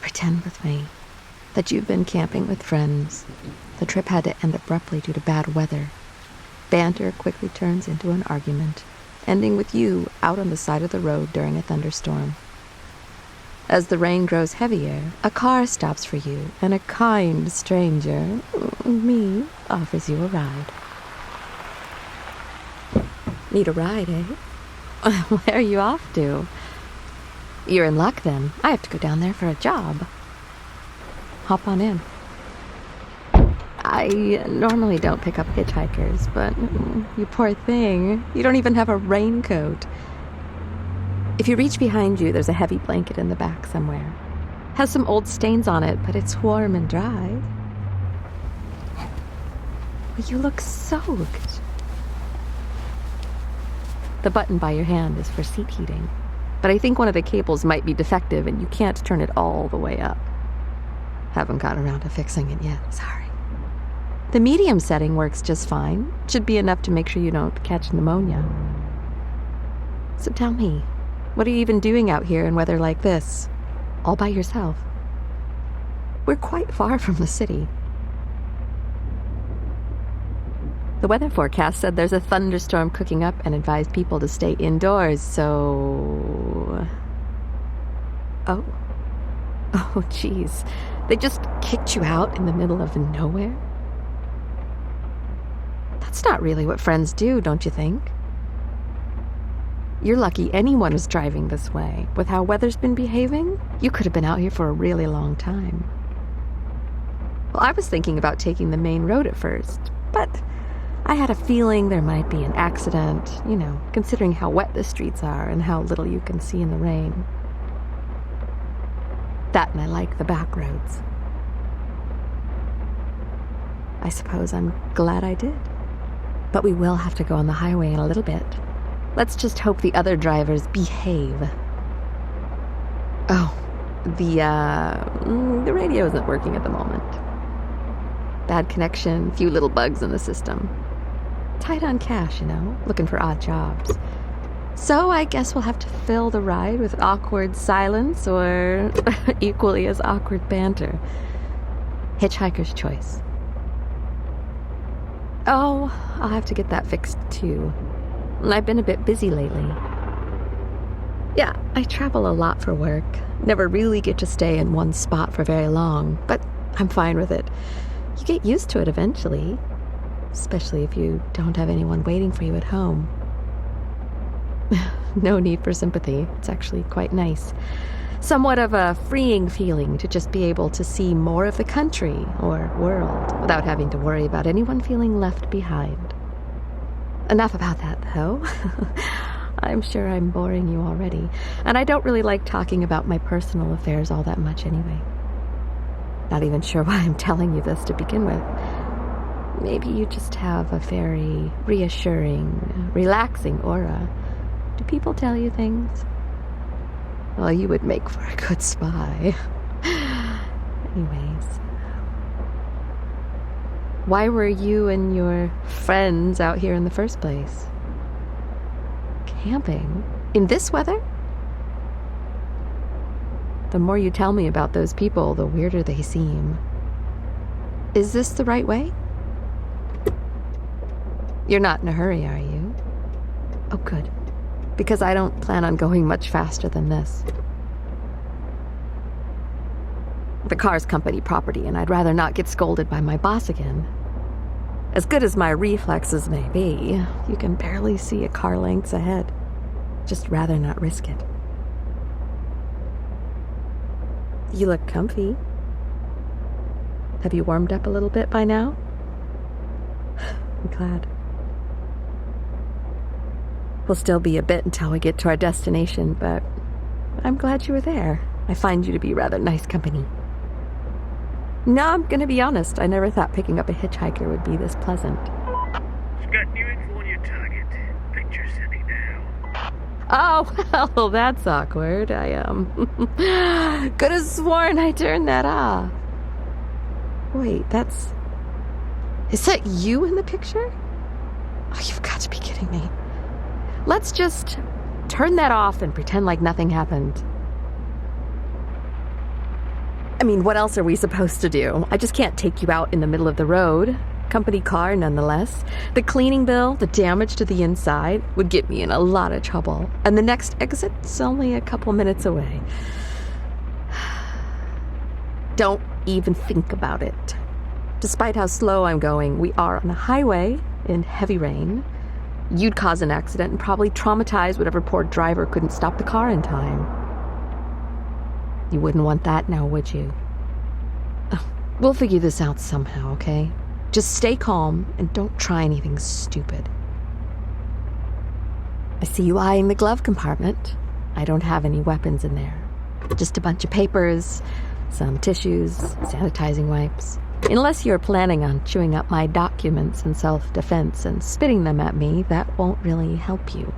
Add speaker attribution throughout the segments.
Speaker 1: Pretend with me that you've been camping with friends. The trip had to end abruptly due to bad weather. Banter quickly turns into an argument, ending with you out on the side of the road during a thunderstorm. As the rain grows heavier, a car stops for you, and a kind stranger, me, offers you a ride. Need a ride, eh? Where are you off to? You're in luck, then. I have to go down there for a job. Hop on in. I normally don't pick up hitchhikers, but you poor thing. You don't even have a raincoat. If you reach behind you, there's a heavy blanket in the back somewhere. Has some old stains on it, but it's warm and dry. Well, you look soaked. The button by your hand is for seat heating, but I think one of the cables might be defective and you can't turn it all the way up. Haven't gotten around to fixing it yet, sorry. The medium setting works just fine. Should be enough to make sure you don't catch pneumonia. So tell me, what are you even doing out here in weather like this? All by yourself? We're quite far from the city. The weather forecast said there's a thunderstorm cooking up and advised people to stay indoors, so... Oh, geez. They just kicked you out in the middle of nowhere? That's not really what friends do, don't you think? You're lucky anyone is driving this way. With how weather's been behaving, you could have been out here for a really long time. Well, I was thinking about taking the main road at first, but I had a feeling there might be an accident, considering how wet the streets are and how little you can see in the rain. That and I like the back roads. I suppose I'm glad I did. But we will have to go on the highway in a little bit. Let's just hope the other drivers behave. Oh, the radio isn't working at the moment. Bad connection, few little bugs in the system. Tight on cash, looking for odd jobs. So I guess we'll have to fill the ride with awkward silence or equally as awkward banter. Hitchhiker's choice. Oh, I'll have to get that fixed too. I've been a bit busy lately. Yeah, I travel a lot for work. Never really get to stay in one spot for very long, but I'm fine with it. You get used to it eventually, especially if you don't have anyone waiting for you at home. No need for sympathy. It's actually quite nice. Somewhat of a freeing feeling to just be able to see more of the country or world without having to worry about anyone feeling left behind. Enough about that, though. I'm sure I'm boring you already, and I don't really like talking about my personal affairs all that much anyway. Not even sure why I'm telling you this to begin with. Maybe you just have a very reassuring, relaxing aura. Do people tell you things? Well, you would make for a good spy. Anyways. Why were you and your friends out here in the first place? Camping? In this weather? The more you tell me about those people, the weirder they seem. Is this the right way? You're not in a hurry, are you? Oh, good. Because I don't plan on going much faster than this. The car's company property, and I'd rather not get scolded by my boss again. As good as my reflexes may be, you can barely see a car lengths ahead. Just rather not risk it. You look comfy. Have you warmed up a little bit by now? I'm glad. We'll still be a bit until we get to our destination, but I'm glad you were there. I find you to be rather nice company. No, I'm gonna be honest. I never thought picking up a hitchhiker would be this pleasant.
Speaker 2: Got new info on your target. Picture sending now.
Speaker 1: Oh, well, that's awkward. I, could have sworn I turned that off. Wait, is that you in the picture? Oh, you've got to be kidding me. Let's just turn that off and pretend like nothing happened. I mean, what else are we supposed to do? I just can't take you out in the middle of the road. Company car, nonetheless. The cleaning bill, the damage to the inside, would get me in a lot of trouble. And the next exit's only a couple minutes away. Don't even think about it. Despite how slow I'm going, we are on a highway in heavy rain. You'd cause an accident and probably traumatize whatever poor driver couldn't stop the car in time. You wouldn't want that now, would you? We'll figure this out somehow, okay? Just stay calm and don't try anything stupid. I see you eyeing the glove compartment. I don't have any weapons in there. Just a bunch of papers, some tissues, sanitizing wipes. Unless you're planning on chewing up my documents in self-defense and spitting them at me, that won't really help you.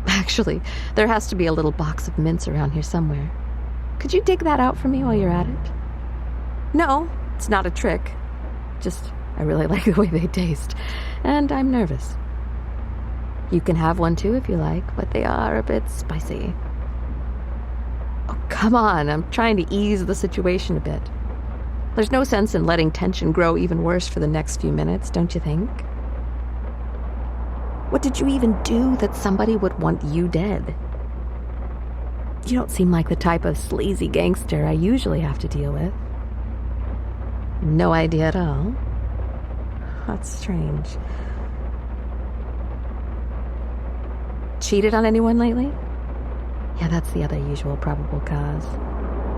Speaker 1: Actually, there has to be a little box of mints around here somewhere. Could you dig that out for me while you're at it? No, it's not a trick. Just, I really like the way they taste, and I'm nervous. You can have one too if you like, but they are a bit spicy. Oh, come on, I'm trying to ease the situation a bit. There's no sense in letting tension grow even worse for the next few minutes, don't you think? What did you even do that somebody would want you dead? You don't seem like the type of sleazy gangster I usually have to deal with. No idea at all. That's strange. Cheated on anyone lately? Yeah, that's the other usual probable cause.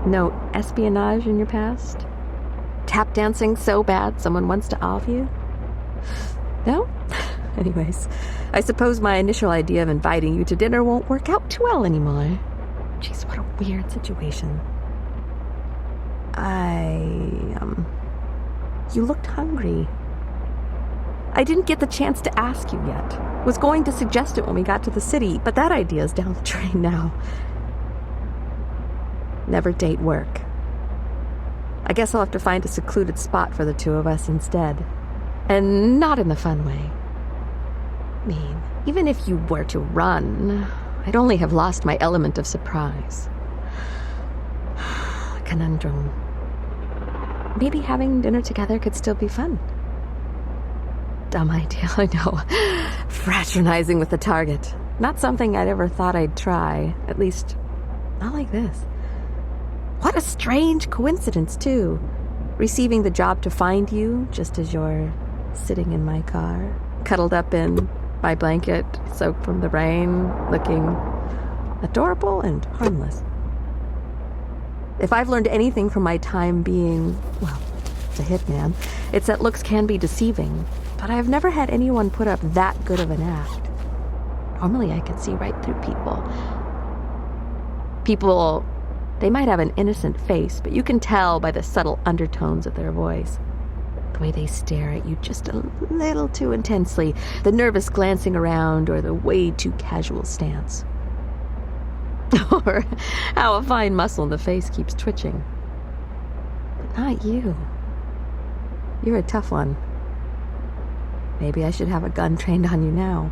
Speaker 1: No espionage in your past? Tap dancing so bad someone wants to off you? No? Anyways, I suppose my initial idea of inviting you to dinner won't work out too well anymore. Jeez, what a weird situation. You looked hungry. I didn't get the chance to ask you yet. Was going to suggest it when we got to the city, but that idea's down the drain now. Never date work. I guess I'll have to find a secluded spot for the two of us instead. And not in the fun way. I mean, even if you were to run, I'd only have lost my element of surprise. Conundrum. Maybe having dinner together could still be fun. Dumb idea, I know. Fraternizing with the target. Not something I'd ever thought I'd try. At least, not like this. What a strange coincidence, too. Receiving the job to find you just as you're sitting in my car, cuddled up in my blanket, soaked from the rain, looking adorable and harmless. If I've learned anything from my time being, well, a hitman, it's that looks can be deceiving, but I've never had anyone put up that good of an act. Normally I can see right through people. People, they might have an innocent face, but you can tell by the subtle undertones of their voice. The way they stare at you just a little too intensely, the nervous glancing around, or the way too casual stance. Or how a fine muscle in the face keeps twitching. But not you. You're a tough one. Maybe I should have a gun trained on you now.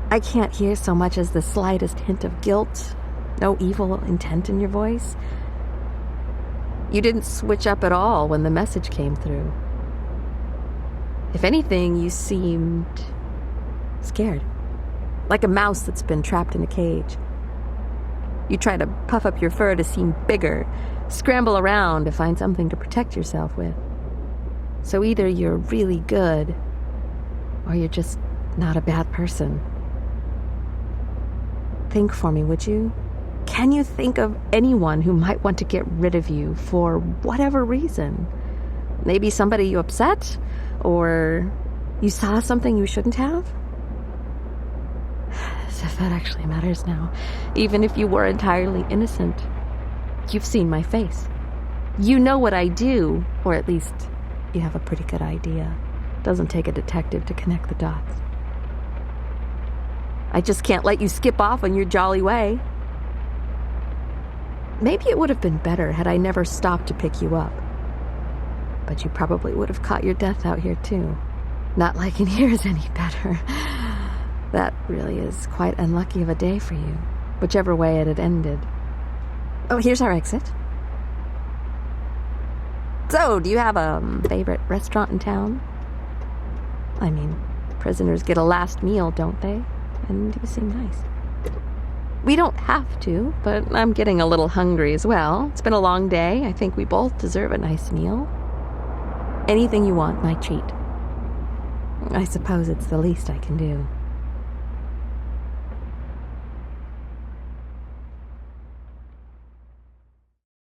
Speaker 1: I can't hear so much as the slightest hint of guilt, no evil intent in your voice. You didn't switch up at all when the message came through. If anything, you seemed scared. Like a mouse that's been trapped in a cage. You try to puff up your fur to seem bigger, scramble around to find something to protect yourself with. So either you're really good, or you're just not a bad person. Think for me, would you? Can you think of anyone who might want to get rid of you for whatever reason? Maybe somebody you upset? Or you saw something you shouldn't have? As if that actually matters now. Even if you were entirely innocent. You've seen my face. You know what I do, or at least you have a pretty good idea. Doesn't take a detective to connect the dots. I just can't let you skip off on your jolly way. Maybe it would have been better had I never stopped to pick you up. But you probably would have caught your death out here too. Not liking here is any better. That really is quite unlucky of a day for you, whichever way it had ended. Oh, here's our exit. So, do you have a favorite restaurant in town? I mean, prisoners get a last meal, don't they? And you seem nice. We don't have to, but I'm getting a little hungry as well. It's been a long day. I think we both deserve a nice meal. Anything you want, my treat. I suppose it's the least I can do.